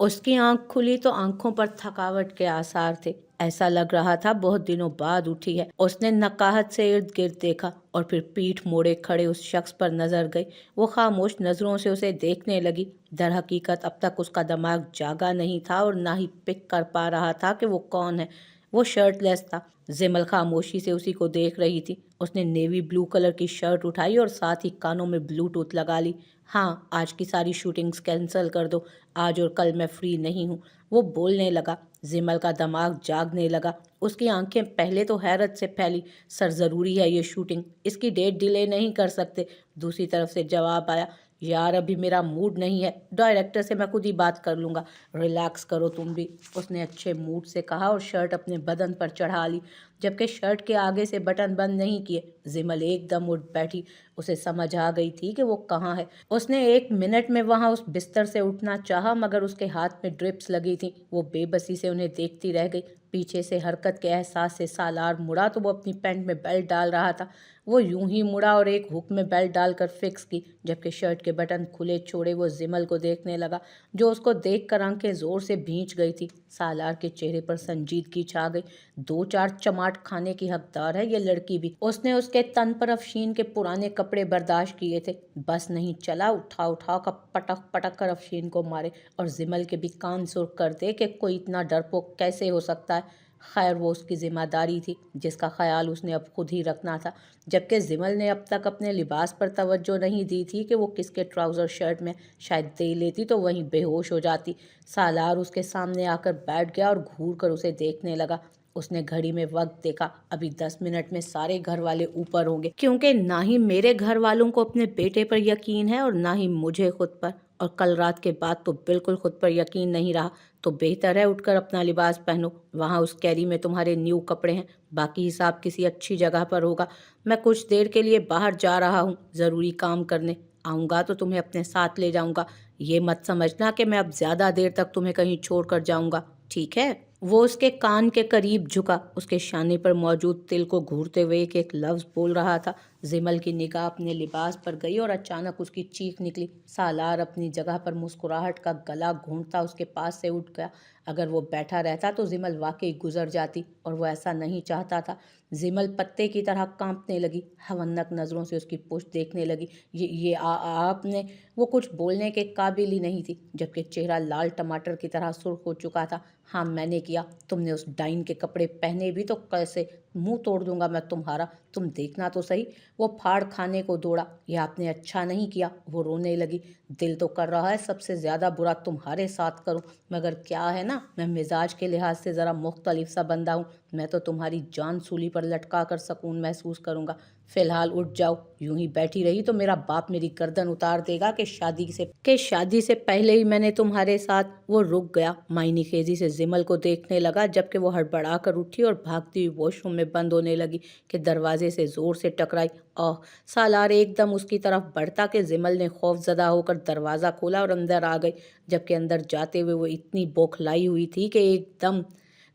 उसकी आंख खुली तो आंखों पर थकावट के आसार थे। ऐसा लग रहा था बहुत दिनों बाद उठी है। उसने नकाहत से इर्द गिर्द देखा और फिर पीठ मोड़े खड़े उस शख्स पर नजर गई। वो खामोश नजरों से उसे देखने लगी। दर हकीकत अब तक उसका दिमाग जागा नहीं था और ना ही पिक कर पा रहा था कि वो कौन है। वो शर्टलेस था। जिमल खामोशी से उसी को देख रही थी। उसने नेवी ब्लू कलर की शर्ट उठाई और साथ ही कानों में ब्लूटूथ लगा ली। हाँ, आज की सारी शूटिंग्स कैंसिल कर दो। आज और कल मैं फ्री नहीं हूँ। वो बोलने लगा। जिमल का दिमाग जागने लगा। उसकी आंखें पहले तो हैरत से फैली। सर, ज़रूरी है ये शूटिंग, इसकी डेट डिले नहीं कर सकते। दूसरी तरफ से जवाब आया, यार अभी मेरा मूड नहीं है, डायरेक्टर से मैं खुद ही बात कर लूँगा, रिलैक्स करो तुम भी। उसने अच्छे मूड से कहा और शर्ट अपने बदन पर चढ़ा ली, जबकि शर्ट के आगे से बटन बंद नहीं किए। जिमल एकदम उठ बैठी। उसे समझ आ गई थी कि वो कहाँ है। उसने 1 मिनट में वहाँ उस बिस्तर से उठना चाहा, मगर उसके हाथ में ड्रिप्स लगी थी। वो बेबसी से उन्हें देखती रह गई। पीछे से हरकत के एहसास से सालार मुड़ा तो वो अपनी पैंट में बेल्ट डाल रहा था। वो यूं ही मुड़ा और एक हुक में बेल्ट डालकर फिक्स की। जबकि शर्ट के बटन खुले छोड़े वो जिमल को देखने लगा, जो उसको देखकर आंखें जोर से भींच गई थी। सालार के चेहरे पर संजीदगी छा गई। 2-4 चमाट खाने की हकदार है ये लड़की भी। उसने उसके तन पर अफशीन के पुराने कपड़े बर्दाश्त किए थे। बस नहीं चला उठा उठा कर पटक पटक कर अफशीन को मारे और जिमल के भी कान सुर्ख कर दे कि कोई इतना डरपोक कैसे हो सकता है। खैर, वो उसकी जिम्मेदारी थी जिसका ख्याल उसने अब खुद ही रखना था। जबकि जिमल ने अब तक अपने लिबास पर तवज्जो नहीं दी थी कि वो किसके ट्राउज़र शर्ट में शायद दे लेती तो वहीं बेहोश हो जाती। सालार उसके सामने आकर बैठ गया और घूर कर उसे देखने लगा। उसने घड़ी में वक्त देखा। अभी 10 मिनट में सारे घर वाले ऊपर होंगे, क्योंकि ना ही मेरे घर वालों को अपने बेटे पर यकीन है और ना ही मुझे खुद पर, और कल रात के बाद तो बिल्कुल खुद पर यकीन नहीं रहा। तो बेहतर है उठकर अपना लिबास पहनो। वहाँ उस कैरी में तुम्हारे न्यू कपड़े हैं, बाकी हिसाब किसी अच्छी जगह पर होगा। मैं कुछ देर के लिए बाहर जा रहा हूँ, ज़रूरी काम करने। आऊँगा तो तुम्हें अपने साथ ले जाऊँगा। ये मत समझना कि मैं अब ज़्यादा देर तक तुम्हें कहीं छोड़ कर जाऊँगा, ठीक है? वो उसके कान के करीब झुका। उसके शाने पर मौजूद तिल को घूरते हुए एक एक लफ्ज़ बोल रहा था। जिमल की निगाह अपने लिबास पर गई और अचानक उसकी चीख निकली। सालार अपनी जगह पर मुस्कुराहट का गला घूंटता उसके पास से उठ गया। अगर वो बैठा रहता तो जिमल वाकई गुजर जाती, और वो ऐसा नहीं चाहता था। जिमल पत्ते की तरह कांपने लगी, हवन्नक नज़रों से उसकी पुश्त देखने लगी। ये आपने। वो कुछ बोलने के काबिल ही नहीं थी, जबकि चेहरा लाल टमाटर की तरह सुर्ख हो चुका था। हाँ, मैंने किया। तुमने उस डाइन के कपड़े पहने भी तो कैसे? मुंह तोड़ दूंगा मैं तुम्हारा, तुम देखना तो सही। वो फाड़ खाने को दौड़ा। यह आपने अच्छा नहीं किया। वो रोने लगी। दिल तो कर रहा है सबसे ज़्यादा बुरा तुम्हारे साथ करूं, मगर क्या है ना, मैं मिजाज के लिहाज से ज़रा मुख्तलिफ सा बंदा हूँ। मैं तो तुम्हारी जान सूली पर लटका कर सुकून महसूस करूंगा। फिलहाल उठ जाओ। यूं ही बैठी रही तो मेरा बाप मेरी गर्दन उतार देगा कि शादी से पहले ही मैंने तुम्हारे साथ। वो रुक गया, मायनी खेजी से जिमल को देखने लगा, जबकि वो हड़बड़ा कर उठी और भागती हुई वॉशरूम में बंद होने लगी कि दरवाजे से जोर से टकराई। ओह! सालार एकदम उसकी तरफ बढ़ता कि जिमल ने खौफजदा होकर दरवाज़ा खोला और अंदर आ गई। जबकि अंदर जाते हुए वो इतनी बौखलाई हुई थी कि एकदम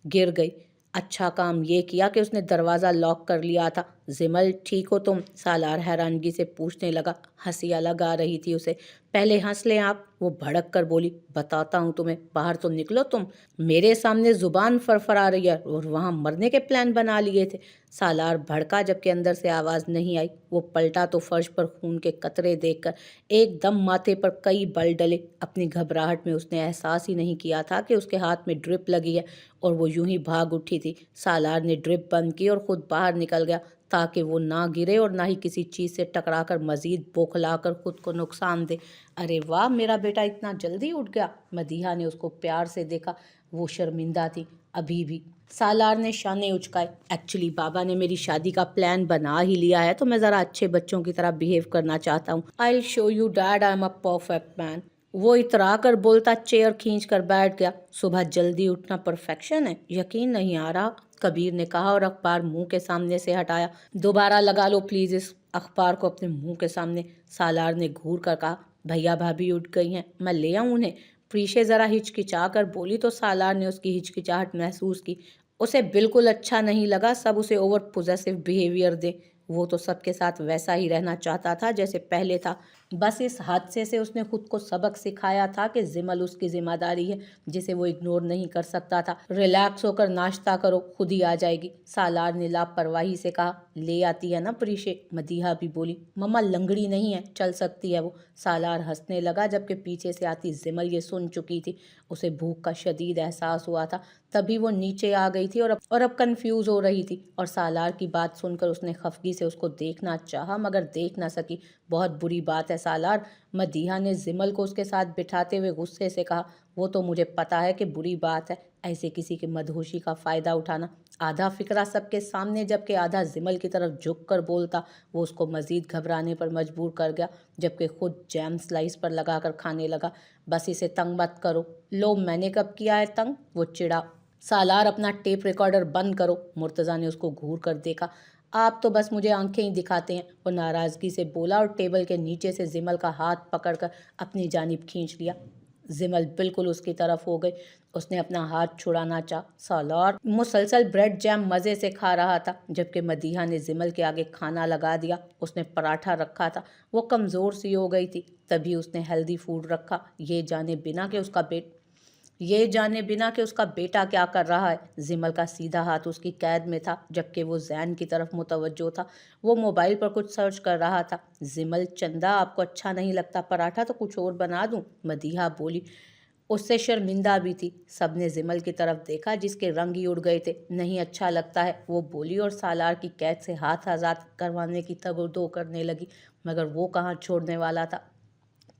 गिर गई। अच्छा काम ये किया कि उसने दरवाज़ा लॉक कर लिया था। जिमल, ठीक हो तुम? सालार हैरानगी से पूछने लगा। हंसी अलग आ रही थी उसे। पहले हंस लें आप। वो भड़क कर बोली, बताता हूँ तुम्हें, बाहर तो निकलो तुम। मेरे सामने जुबान फरफरा रही है और वहाँ मरने के प्लान बना लिए थे। सालार भड़का, जबकि अंदर से आवाज़ नहीं आई। वो पलटा तो फर्श पर खून के कतरे देखकर एकदम माथे पर कई बल डले। अपनी घबराहट में उसने एहसास ही नहीं किया था कि उसके हाथ में ड्रिप लगी है, और वो यूं ही भाग उठी थी। सालार ने ड्रिप बंद की और खुद बाहर निकल गया, ताकि वो ना गिरे और ना ही किसी चीज़ से टकराकर मजीद बौखलाकर खुद को नुकसान दे। अरे वाह, मेरा बेटा इतना जल्दी उठ गया। मदीहा ने उसको प्यार से देखा। वो शर्मिंदा थी अभी भी। सालार ने शाने उचकाए। एक्चुअली बाबा ने मेरी शादी का प्लान बना ही लिया है, तो मैं ज़रा अच्छे बच्चों की तरह बिहेव करना चाहता हूँ। I will show you dad I am a perfect man. वो इतरा कर बोलता चेयर खींच कर बैठ गया। सुबह जल्दी उठना परफेक्शन है? यकीन नहीं आ रहा, कबीर ने कहा और अखबार मुंह के सामने से हटाया। दोबारा लगा लो प्लीज इस अखबार को अपने मुंह के सामने। सालार ने घूर कर कहा, भैया भाभी उठ गई हैं, मैं ले आऊं उन्हें? प्रीशे जरा हिचकिचा कर बोली तो सालार ने उसकी हिचकिचाहट महसूस की। उसे बिल्कुल अच्छा नहीं लगा सब उसे ओवर पोजेसिव बिहेवियर दे। वो तो सबके साथ वैसा ही रहना चाहता था जैसे पहले था। बस इस हादसे से उसने खुद को सबक सिखाया था कि जिमल उसकी जिम्मेदारी है जिसे वो इग्नोर नहीं कर सकता था। रिलैक्स होकर नाश्ता करो, खुद ही आ जाएगी, सालार ने लापरवाही से कहा। ले आती है ना प्रीशे, मदीहा भी बोली। मम्मा लंगड़ी नहीं है, चल सकती है वो। सालार हंसने लगा जबकि पीछे से आती जिमल ये सुन चुकी थी। उसे भूख का शदीद एहसास हुआ था, तभी वो नीचे आ गई थी और अब कंफ्यूज हो रही थी। और सालार की बात सुनकर उसने खफगी से उसको देखना चाहा मगर देख ना सकी। बहुत बुरी बात है सालार, मदीहा ने जिमल को उसके साथ बिठाते हुए गुस्से से कहा। वो तो मुझे पता है कि बुरी बात है, ऐसे किसी के मदहोशी का फ़ायदा उठाना। आधा फिक्रा सबके सामने जबकि आधा जिमल की तरफ झुक कर बोलता वो उसको मज़ीद घबराने पर मजबूर कर गया, जबकि खुद जैम स्लाइस पर लगाकर खाने लगा। बस इसे तंग मत करो। लो मैंने कब किया है तंग, वो चिढ़ा। सालार अपना टेप रिकॉर्डर बंद करो, मुर्तज़ा ने उसको घूर कर देखा। आप तो बस मुझे आंखें ही दिखाते हैं, वो नाराज़गी से बोला और टेबल के नीचे से जिमल का हाथ पकड़कर अपनी जानिब खींच लिया। जिमल बिल्कुल उसकी तरफ हो गई। उसने अपना हाथ छुड़ाना चाहा। सालार मुसलसल ब्रेड जैम मज़े से खा रहा था जबकि मदीहा ने जिमल के आगे खाना लगा दिया। उसने पराठा रखा था, वो कमज़ोर सी हो गई थी, तभी उसने हेल्दी फूड रखा, ये जाने बिना कि उसका बेटा क्या कर रहा है। जिमल का सीधा हाथ उसकी कैद में था जबकि वो जैन की तरफ मुतवज्जो था। वो मोबाइल पर कुछ सर्च कर रहा था। जिमल चंदा, आपको अच्छा नहीं लगता पराठा तो कुछ और बना दूं, मदीहा बोली। उससे शर्मिंदा भी थी। सबने जिमल की तरफ देखा जिसके रंग ही उड़ गए थे। नहीं अच्छा लगता है, वो बोली और सालार की कैद से हाथ आज़ाद करवाने की तगदो करने लगी, मगर वो कहाँ छोड़ने वाला था।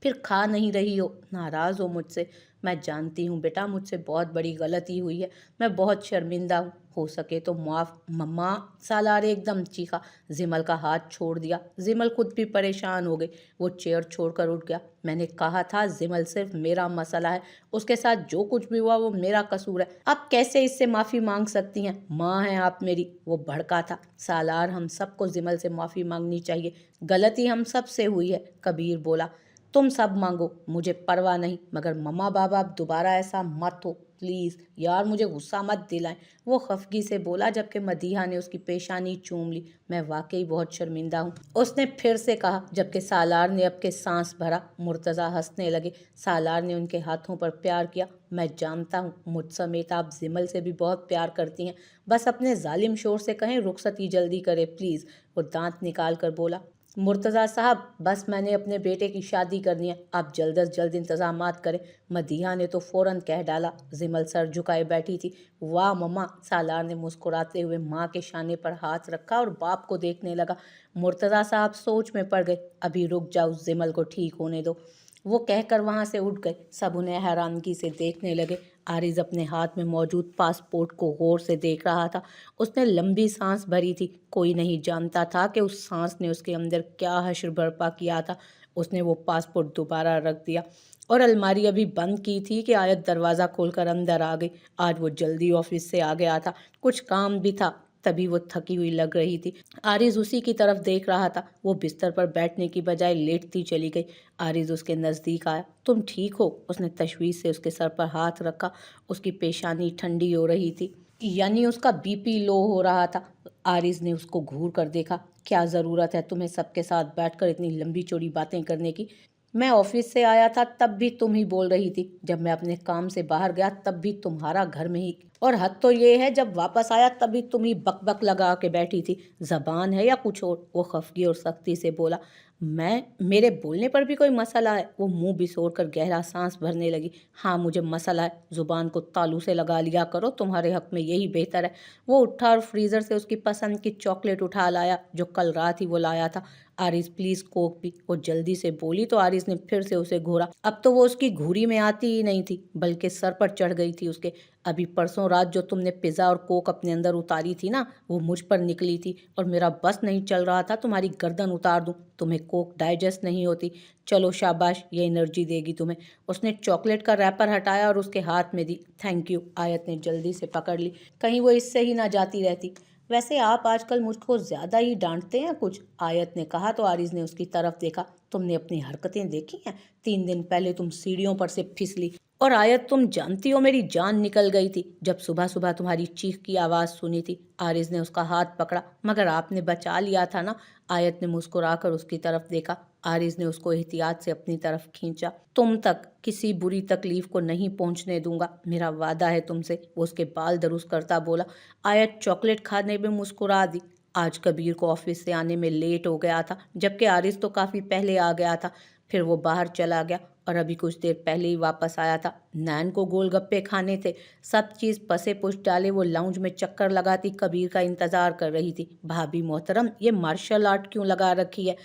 फिर खा नहीं रही हो, नाराज़ हो मुझसे। मैं जानती हूँ बेटा, मुझसे बहुत बड़ी गलती हुई है, मैं बहुत शर्मिंदा हूँ, हो सके तो माफ़ मम्मा, सालार एकदम चीखा। जिमल का हाथ छोड़ दिया। जिमल खुद भी परेशान हो गई। वो चेयर छोड़कर उठ गया। मैंने कहा था जिमल सिर्फ मेरा मसला है, उसके साथ जो कुछ भी हुआ वो मेरा कसूर है, आप कैसे इससे माफ़ी मांग सकती हैं, माँ हैं आप मेरी, वो भड़का था। सालार, हम सबको जिमल से माफ़ी मांगनी चाहिए, गलती हम सब से हुई है, कबीर बोला। तुम सब मांगो, मुझे परवाह नहीं, मगर मम्मा बाबा अब दोबारा ऐसा मत हो प्लीज़ यार, मुझे गुस्सा मत दिलाएं, वो खफगी से बोला जबकि मदीहा ने उसकी पेशानी चूम ली। मैं वाकई बहुत शर्मिंदा हूँ, उसने फिर से कहा जबकि सालार ने अब के सांस भरा। मुर्तज़ा हंसने लगे। सालार ने उनके हाथों पर प्यार किया। मैं जानता हूँ मुझ समेत आप जिमल से भी बहुत प्यार करती हैं, बस अपने जालिम शोर से कहें रुखसती जल्दी करे प्लीज़, वो दांत निकाल कर बोला। मुर्तज़ा साहब, बस मैंने अपने बेटे की शादी करनी है, आप जल्द अज जल्द इंतज़ामात करें, मदीहा ने तो फ़ौरन कह डाला। जिमल सर झुकाए बैठी थी। वाह मम्मा, सालार ने मुस्कुराते हुए माँ के शाने पर हाथ रखा और बाप को देखने लगा। मुर्तज़ा साहब सोच में पड़ गए। अभी रुक जाओ, जिमल को ठीक होने दो, वो कहकर वहाँ से उठ गए। सब उन्हें हैरानगी से देखने लगे। आरिज़ अपने हाथ में मौजूद पासपोर्ट को गौर से देख रहा था। उसने लंबी सांस भरी थी। कोई नहीं जानता था कि उस सांस ने उसके अंदर क्या हश्र बर्पा किया था। उसने वो पासपोर्ट दोबारा रख दिया और अलमारी अभी बंद की थी कि आयत दरवाज़ा खोलकर अंदर आ गई। आज वो जल्दी ऑफिस से आ गया था, कुछ काम भी था, तभी वो थकी हुई लग रही थी। आरिज़ उसी की तरफ देख रहा था। वो बिस्तर पर बैठने की बजाय लेटती चली गई। आरिज़ उसके नज़दीक आया। तुम ठीक हो? उसने तशवीश से उसके सर पर हाथ रखा। उसकी पेशानी ठंडी हो रही थी, यानी उसका बीपी लो हो रहा था। आरिज़ ने उसको घूर कर देखा। क्या ज़रूरत है तुम्हें सबके साथ बैठकर इतनी लंबी चौड़ी बातें करने की? मैं ऑफिस से आया था तब भी तुम ही बोल रही थी, जब मैं अपने काम से बाहर गया तब भी तुम्हारा घर में ही, और हद तो ये है जब वापस आया तब भी तुम ही बक बक लगा के बैठी थी। जबान है या कुछ और? वो खफगी और सख्ती से बोला। मेरे बोलने पर भी कोई मसला है? वो मुंह बिसोर कर गहरा सांस भरने लगी। हाँ मुझे मसला है, जुबान को तालू से लगा लिया करो, तुम्हारे हक में यही बेहतर है। वो उठा और फ्रीज़र से उसकी पसंद की चॉकलेट उठा लाया जो कल रात ही वो लाया था। आरिज़ प्लीज़ कोक पी, वो जल्दी से बोली तो आरिज़ ने फिर से उसे घूरा। अब तो वो उसकी घूरी में आती ही नहीं थी बल्कि सर पर चढ़ गई थी उसके। अभी परसों रात जो तुमने पिज़्ज़ा और कोक अपने अंदर उतारी थी ना, वो मुझ पर निकली थी और मेरा बस नहीं चल रहा था तुम्हारी गर्दन उतार दूं। तुम्हें कोक डाइजेस्ट नहीं होती। चलो शाबाश, ये एनर्जी देगी तुम्हें। उसने चॉकलेट का रैपर हटाया और उसके हाथ में दी। थैंक यू, आयत ने जल्दी से पकड़ ली, कहीं वो इससे ही ना जाती रहती। वैसे आप आजकल मुझको ज़्यादा ही डांटते हैं कुछ, आयत ने कहा तो आरिज़ ने उसकी तरफ देखा। तुमने अपनी हरकतें देखी हैं? 3 दिन पहले तुम सीढ़ियों पर से फिसली और आयत तुम जानती हो मेरी जान निकल गई थी जब सुबह सुबह तुम्हारी चीख की आवाज़ सुनी थी। आरिज ने उसका हाथ पकड़ा। मगर आपने बचा लिया था ना। आयत ने मुस्कुराकर उसकी तरफ देखा। आरिज ने उसको एहतियात से अपनी तरफ खींचा। तुम तक किसी बुरी तकलीफ को नहीं पहुंचने दूंगा, मेरा वादा है तुमसे। वो उसके बाल दरुस्त करता बोला। आयत चॉकलेट खाने में मुस्कुरा दी। आज कबीर को ऑफिस से आने में लेट हो गया था, जबकि आरिज तो काफ़ी पहले आ गया था। फिर वो बाहर चला गया और अभी कुछ देर पहले ही वापस आया था। नैन को गोलगप्पे खाने थे। सब चीज़ पसे पुश डाले वो लाउंज में चक्कर लगाती कबीर का इंतज़ार कर रही थी। भाभी मोहतरम, ये मार्शल आर्ट क्यों लगा रखी है?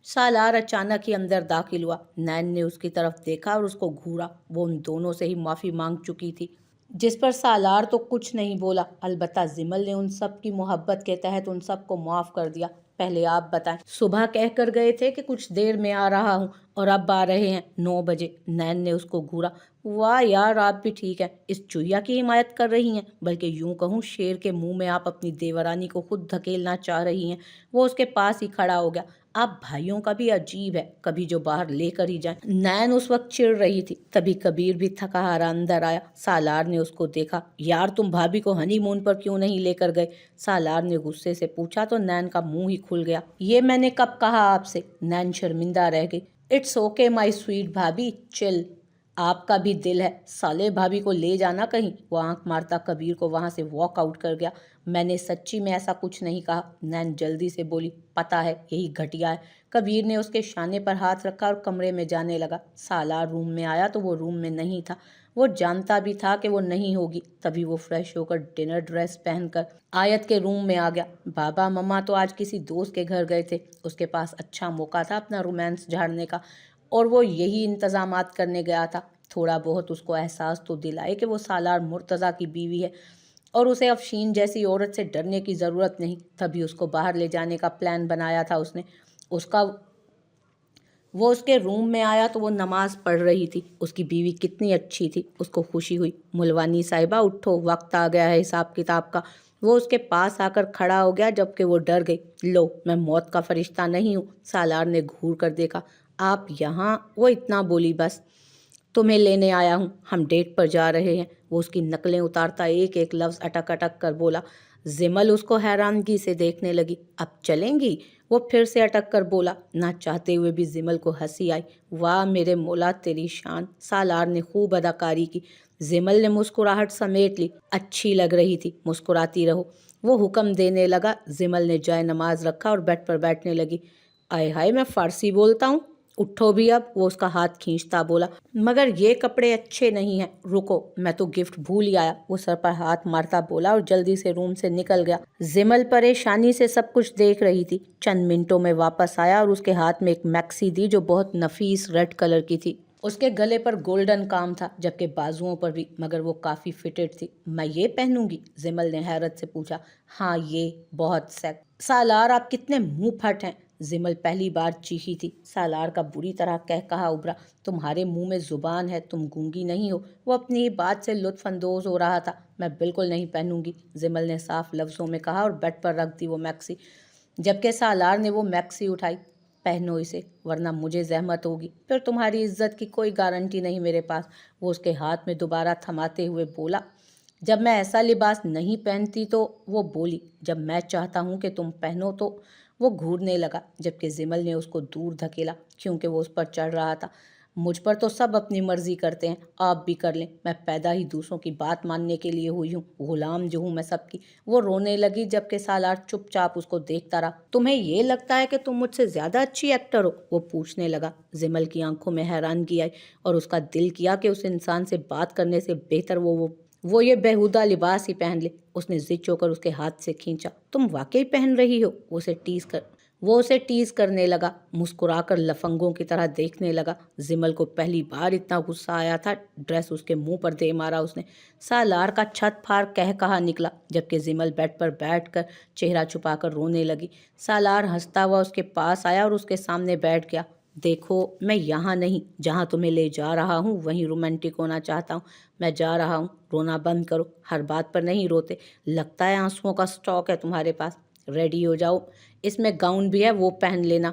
सालार अचानक ही अंदर दाखिल हुआ। नैन ने उसकी तरफ देखा और उसको घूरा। वो उन दोनों से ही माफ़ी मांग चुकी थी, जिस पर सालार तो कुछ नहीं बोला। अलबत्ता जिमल ने उन सब की मोहब्बत के तहत उन सब को माफ़ कर दिया। पहले आप बताएं, सुबह कह कर गए थे कि कुछ देर में आ रहा हूँ और अब आ रहे हैं 9 बजे। नैन ने उसको घूरा। वाह यार, आप भी ठीक है, इस चुहिया की हिमायत कर रही हैं, बल्कि यूं कहूँ शेर के मुंह में आप अपनी देवरानी को खुद धकेलना चाह रही हैं। वो उसके पास ही खड़ा हो गया। आप भाइयों का भी अजीब है, कभी जो बाहर लेकर ही जाए। नैन उस वक्त चिढ़ रही थी। तभी कबीर भी थका हारा अंदर आया। सालार ने उसको देखा। यार, तुम भाभी को हनीमून पर क्यों नहीं लेकर गए? सालार ने गुस्से से पूछा तो नैन का मुंह ही खुल गया। ये मैंने कब कहा आपसे? नैन शर्मिंदा रह गई। इट्स ओके माई स्वीट भाभी, चिल। आपका भी दिल है, साले भाभी को ले जाना कहीं। वो आंख मारता कबीर को वहां से वॉक आउट कर गया। मैंने सच्ची में ऐसा कुछ नहीं कहा। नैन जल्दी से बोली। पता है, यही घटिया है। कबीर ने उसके शाने पर हाथ रखा और कमरे में जाने लगा। सालार रूम में आया तो वो रूम में नहीं था। वो जानता भी था कि वो नहीं होगी। तभी वो फ्रेश होकर डिनर ड्रेस पहनकर आयत के रूम में आ गया। बाबा मम्मा तो आज किसी दोस्त के घर गए थे। उसके पास अच्छा मौका था अपना रोमांस झाड़ने का, और वो यही इंतजामात करने गया था। थोड़ा बहुत उसको एहसास तो दिलाए कि वो सालार मुर्तज़ा की बीवी है और उसे अफशीन जैसी औरत से डरने की ज़रूरत नहीं। तभी उसको बाहर ले जाने का प्लान बनाया था उसने। उसका वो उसके रूम में आया तो वो नमाज पढ़ रही थी। उसकी बीवी कितनी अच्छी थी, उसको खुशी हुई। मुलवानी साहिबा उठो, वक्त आ गया है हिसाब किताब का। वो उसके पास आकर खड़ा हो गया, जबकि वो डर गई। लो, मैं मौत का फरिश्ता नहीं हूँ। सालार ने घूर कर देखा। आप यहाँ? वो इतना बोली बस। तुम्हें लेने आया हूँ, हम डेट पर जा रहे हैं। वो उसकी नकलें उतारता एक एक लफ्ज़ अटक अटक कर बोला। जिमल उसको हैरानगी से देखने लगी। अब चलेंगी? वो फिर से अटक कर बोला। ना चाहते हुए भी जिमल को हंसी आई। वाह मेरे मौला, तेरी शान। सालार ने खूब अदाकारी की। जिमल ने मुस्कुराहट समेट ली। अच्छी लग रही थी, मुस्कुराती रहो। वो हुक्म देने लगा। जिमल ने जाए नमाज रखा और बेड पर बैठने लगी। आय हाय, मैं फारसी बोलता हूँ। उठो भी अब, वो उसका हाथ खींचता बोला। मगर ये कपड़े अच्छे नहीं हैं। रुको, मैं तो गिफ्ट भूल ही आया। वो सर पर हाथ मारता बोला और जल्दी से रूम से निकल गया। जिमल परेशानी से सब कुछ देख रही थी। चंद मिनटों में वापस आया और उसके हाथ में एक मैक्सी दी जो बहुत नफीस रेड कलर की थी। उसके गले पर गोल्डन काम था, जबकि बाजुओं पर भी, मगर वो काफी फिटेड थी। मैं ये पहनूंगी? जिमल ने हैरत से पूछा। हाँ, ये बहुत सेक्स। सालार, आप कितने मुंह फट हैं। जिमल पहली बार चीखी थी। सालार का बुरी तरह कह कहा उभरा। तुम्हारे मुंह में जुबान है, तुम गूंगी नहीं हो। वो अपनी ही बात से लुत्फ अंदोज हो रहा था। मैं बिल्कुल नहीं पहनूंगी, जिमल ने साफ लफ्जों में कहा और बेड पर रख दी वो मैक्सी, जबकि सालार ने वो मैक्सी उठाई। पहनो इसे, वरना मुझे जहमत होगी। फिर तुम्हारी इज्जत की कोई गारंटी नहीं मेरे पास। वो उसके हाथ में दोबारा थमाते हुए बोला। जब मैं ऐसा लिबास नहीं पहनती तो? वो बोली। जब मैं चाहता हूँ कि तुम पहनो तो? वो घूरने लगा, जबकि जिमल ने उसको दूर धकेला, क्योंकि वो उस पर चढ़ रहा था। मुझ पर तो सब अपनी मर्जी करते हैं, आप भी कर लें। मैं पैदा ही दूसरों की बात मानने के लिए हुई हूँ, गुलाम जो हूँ मैं सबकी। वो रोने लगी, जबकि सालार चुपचाप उसको देखता रहा। तुम्हें ये लगता है कि तुम मुझसे ज्यादा अच्छी एक्टर हो? वो पूछने लगा। जिमल की आंखों में हैरानगी आई और उसका दिल किया कि उस इंसान से बात करने से बेहतर वो ये बेहुदा लिबास ही पहन ले। उसने जिद होकर उसके हाथ से खींचा। तुम वाकई पहन रही हो? वो उसे टीज करने लगा, मुस्कुराकर लफंगों की तरह देखने लगा। जिमल को पहली बार इतना गुस्सा आया था। ड्रेस उसके मुंह पर दे मारा उसने। सालार का छत फाड़ कह कहा निकला, जबकि जिमल बेड पर बैठकर चेहरा छुपाकर रोने लगी। सालार हंसता हुआ उसके पास आया और उसके सामने बैठ गया। देखो, मैं यहाँ नहीं, जहाँ तुम्हें ले जा रहा हूँ वहीं रोमांटिक होना चाहता हूँ। मैं जा रहा हूँ, रोना बंद करो। हर बात पर नहीं रोते। लगता है आंसुओं का स्टॉक है तुम्हारे पास। रेडी हो जाओ, इसमें गाउन भी है, वो पहन लेना।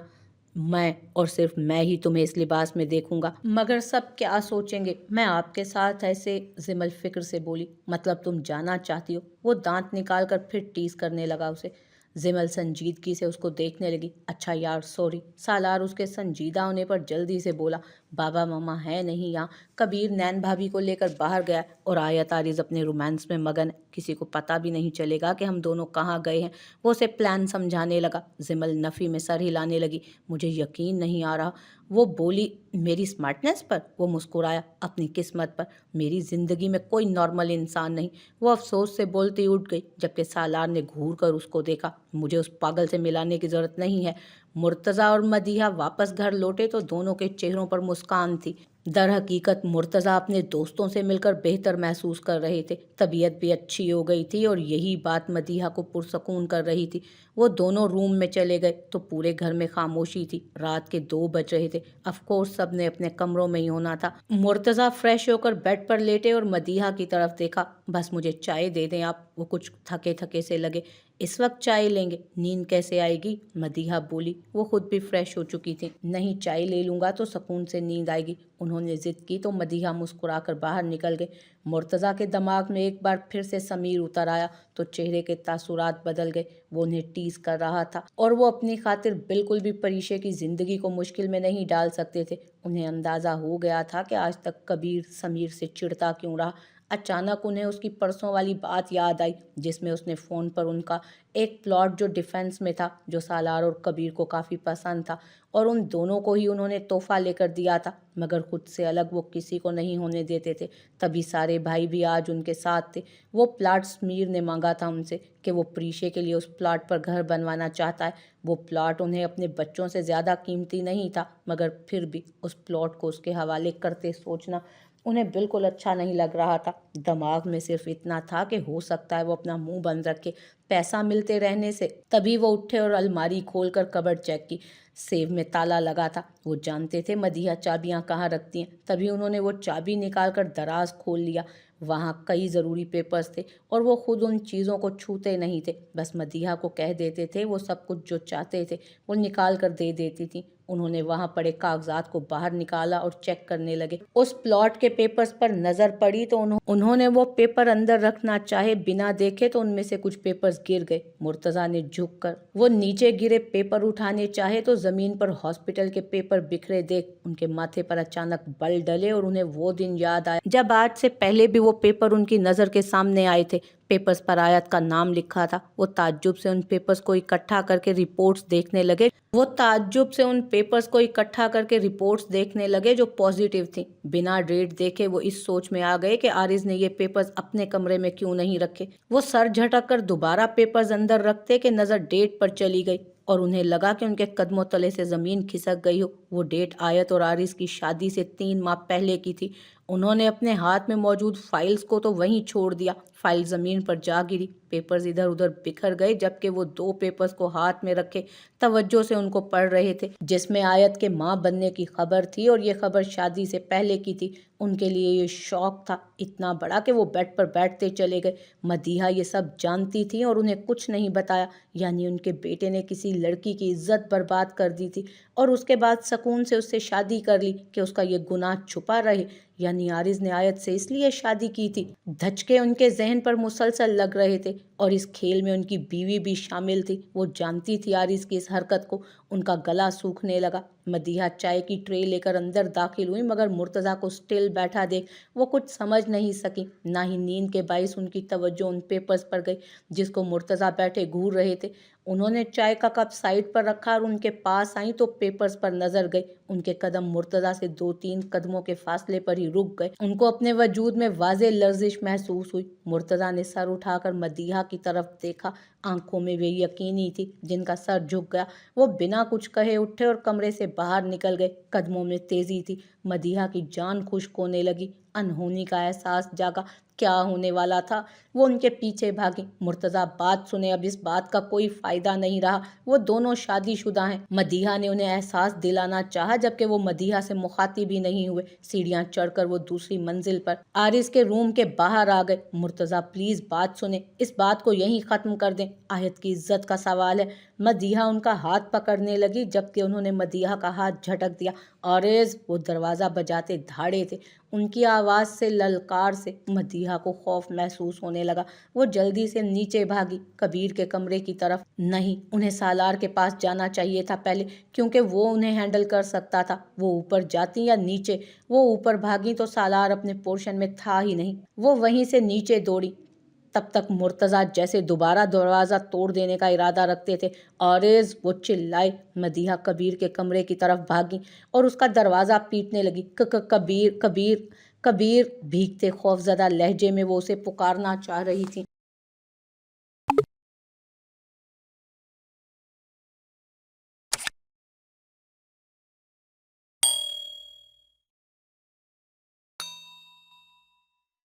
मैं और सिर्फ मैं ही तुम्हें इस लिबास में देखूंगा, मगर सब क्या सोचेंगे मैं आपके साथ ऐसे। जिमल फिक्र से बोली, मतलब तुम जाना चाहती हो? वो दांत निकाल कर फिर टीस करने लगा उसे। जिमल संजीदगी से उसको देखने लगी। अच्छा यार सॉरी। सालार उसके संजीदा होने पर जल्दी से बोला, बाबा मामा है नहीं यहाँ, कबीर नैन भाभी को लेकर बाहर गया है और आयत आरिज अपने रोमांस में मगन है, किसी को पता भी नहीं चलेगा कि हम दोनों कहाँ गए हैं। वो उसे प्लान समझाने लगा। जिमल नफ़ी में सर हिलाने लगी। मुझे यकीन नहीं आ रहा। वो बोली, मेरी स्मार्टनेस पर? वो मुस्कुराया, अपनी किस्मत पर। मेरी ज़िंदगी में कोई नॉर्मल इंसान नहीं। वो अफसोस से बोलती उठ गई, जबकि सालार ने घूर कर उसको देखा। मुझे उस पागल से मिलाने की ज़रूरत नहीं है। मुर्तज़ा और मदीहा वापस घर लौटे तो दोनों के चेहरों पर मुस्कान थी। दर हकीकत मुर्तज़ा अपने दोस्तों से मिलकर बेहतर महसूस कर रहे थे, तबीयत भी अच्छी हो गई थी और यही बात मदीहा को पुरसकून कर रही थी। वो दोनों रूम में चले गए तो पूरे घर में खामोशी थी। रात के 2 बज रहे थे। अफकोर्स सब ने अपने कमरों में ही होना था। मुर्तज़ा फ्रेश होकर बेड पर लेटे और मदीहा की तरफ देखा। बस मुझे चाय दे दें आप। वो कुछ थके थके से लगे। इस वक्त चाय लेंगे? नींद कैसे आएगी? मदीहा बोली। वो खुद भी फ्रेश हो चुकी थी। नहीं, चाय ले लूँगा तो सुकून से नींद आएगी। उन्होंने जिद की तो मदीहा मुस्कुराकर बाहर निकल गए। मुर्तज़ा के दिमाग में एक बार फिर से समीर उतर आया तो चेहरे के तासुरात बदल गए। वो उन्हें टीस कर रहा था और वो अपनी खातिर बिल्कुल भी परीशे की ज़िंदगी को मुश्किल में नहीं डाल सकते थे। उन्हें अंदाज़ा हो गया था कि आज तक कबीर समीर से चिढ़ता क्यों रहा। अचानक उन्हें उसकी परसों वाली बात याद आई, जिसमें उसने फ़ोन पर उनका एक प्लॉट जो डिफेंस में था, जो सालार और कबीर को काफ़ी पसंद था और उन दोनों को ही उन्होंने तोहफा लेकर दिया था, मगर खुद से अलग वो किसी को नहीं होने देते थे। तभी सारे भाई भी आज उनके साथ थे। वो प्लाट समीर ने मांगा था उनसे कि वो प्रीशे के लिए उस प्लाट पर घर बनवाना चाहता है। वो प्लाट उन्हें अपने बच्चों से ज़्यादा कीमती नहीं था, मगर फिर भी उस प्लॉट को उसके हवाले करते सोचना उन्हें बिल्कुल अच्छा नहीं लग रहा था। दिमाग में सिर्फ इतना था कि हो सकता है वो अपना मुंह बंद रखे पैसा मिलते रहने से। तभी वो उठे और अलमारी खोलकर कबर्ड चेक की। सेव में ताला लगा था। वो जानते थे मदीहा चाबियां कहाँ रखती हैं। तभी उन्होंने वो चाबी निकालकर दराज खोल लिया। वहाँ कई ज़रूरी पेपर्स थे और वो खुद उन चीज़ों को छूते नहीं थे, बस मदीहा को कह देते थे। वो सब कुछ जो चाहते थे वो निकाल कर दे देती थी। उन्होंने वहाँ पड़े कागजात को बाहर निकाला और चेक करने लगे। उस प्लॉट के पेपर्स पर नज़र पड़ी तो उन्होंने वो पेपर अंदर रखना चाहे, बिना देखे तो उनमें से कुछ पेपर्स गिर गए। मुर्तज़ा ने झुककर वो नीचे गिरे पेपर उठाने चाहे तो ज़मीन पर हॉस्पिटल के पेपर बिखरे देख उनके माथे पर अचानक बल डले और उन्हें वो दिन याद आया जब आज से पहले भी वो पेपर उनकी नज़र के सामने आए थे। पेपर्स पर आयत का नाम लिखा था। वो ताज्जुब से उन पेपर्स को इकट्ठा करके रिपोर्ट्स देखने लगे जो पॉजिटिव थी। बिना डेट देखे वो इस सोच में आ गए कि आरिज ने ये पेपर्स अपने कमरे में क्यों नहीं रखे। वो सर झटक कर दोबारा पेपर्स अंदर रखते कि नज़र डेट पर चली गई और उन्हें लगा कि उनके कदमों तले से ज़मीन खिसक गई हो। वो डेट आयत और आरिज की शादी से 3 माह पहले की थी। उन्होंने अपने हाथ में मौजूद फाइल्स को तो वहीं छोड़ दिया। फाइल ज़मीन पर जा गिरी। पेपर्स इधर उधर बिखर गए, जबकि वो 2 पेपर्स को हाथ में रखे तवज्जो से उनको पढ़ रहे थे, जिसमें आयत के माँ बनने की खबर थी और ये खबर शादी से पहले की थी। उनके लिए ये शौक था इतना बड़ा कि वो बेड पर बैठते चले गए। मदीहा ये सब जानती थी और उन्हें कुछ नहीं बताया। यानी उनके बेटे ने किसी लड़की की इज्जत बर्बाद कर दी थी और उसके बाद सुकून से उससे शादी कर ली कि उसका ये गुनाह छुपा रहे। यानी आरिज ने आयत से इसलिए शादी की थी। धचके उनके जहन पर मुसलसल लग रहे थे और इस खेल में उनकी बीवी भी शामिल थी। वो जानती थी आरिज की इस हरकत को। उनका गला सूखने लगा। मदीहा चाय की ट्रे लेकर अंदर दाखिल हुई, मगर मुर्तज़ा को स्टिल बैठा देख वो कुछ समझ नहीं सकी। ना ही नींद के बाइस उनकी तवज्जो उन पेपर्स पर गई जिसको मुर्तज़ा बैठे घूर रहे थे। उन्होंने चाय का कप साइड पर रखा और उनके पास आई तो पेपर्स पर नजर गई। उनके कदम मुर्तज़ा से 2-3 कदमों के फासले पर ही रुक गए। उनको अपने वजूद में वाज़े लर्जिश महसूस हुई। मुर्तज़ा ने सर उठाकर मदीहा की तरफ देखा। आंखों में वे यकीनी थी जिनका सर झुक गया। वो बिना कुछ कहे उठे और कमरे से बाहर निकल गए। कदमों में तेजी थी। मदीहा की जान खुश्क होने लगी। अनहोनी का एहसास जागा। क्या होने वाला था? वो उनके पीछे भागी। मुर्तज़ा बात सुने, अब इस बात का कोई फायदा नहीं रहा। वो दोनों शादीशुदा हैं। मदीहा ने उन्हें एहसास दिलाना चाहा, जबकि वो मदीहा से मुखातिब ही नहीं हुए। सीढ़ियां चढ़कर वो दूसरी मंजिल पर आरिस के रूम के बाहर आ गए। मुर्तज़ा प्लीज बात सुने, इस बात को यहीं खत्म कर दें, आयत की इज्जत का सवाल है। मदीहा उनका हाथ पकड़ने लगी, जबकि उन्होंने मदीहा का हाथ झटक दिया। आरिस, वो दरवाजा बजाते धाड़े थे। उनकी आवाज़ से, ललकार से मदीहा को खौफ महसूस होने लगा। वो जल्दी से नीचे भागी, कबीर के कमरे की तरफ। नहीं, उन्हें सालार के पास जाना चाहिए था पहले, क्योंकि वो उन्हें हैंडल कर सकता था। वो ऊपर जाती या नीचे? वो ऊपर भागी तो सालार अपने पोर्शन में था ही नहीं। वो वहीं से नीचे दौड़ी। तब तक मुर्तज़ा जैसे दोबारा दरवाज़ा तोड़ देने का इरादा रखते थे। आरिज़, वो चिल्लाए। मदीहा कबीर के कमरे की तरफ भागी और उसका दरवाज़ा पीटने लगी। कबीर, कबीर, कबीर, भीगते खौफजदा लहजे में वो उसे पुकारना चाह रही थी।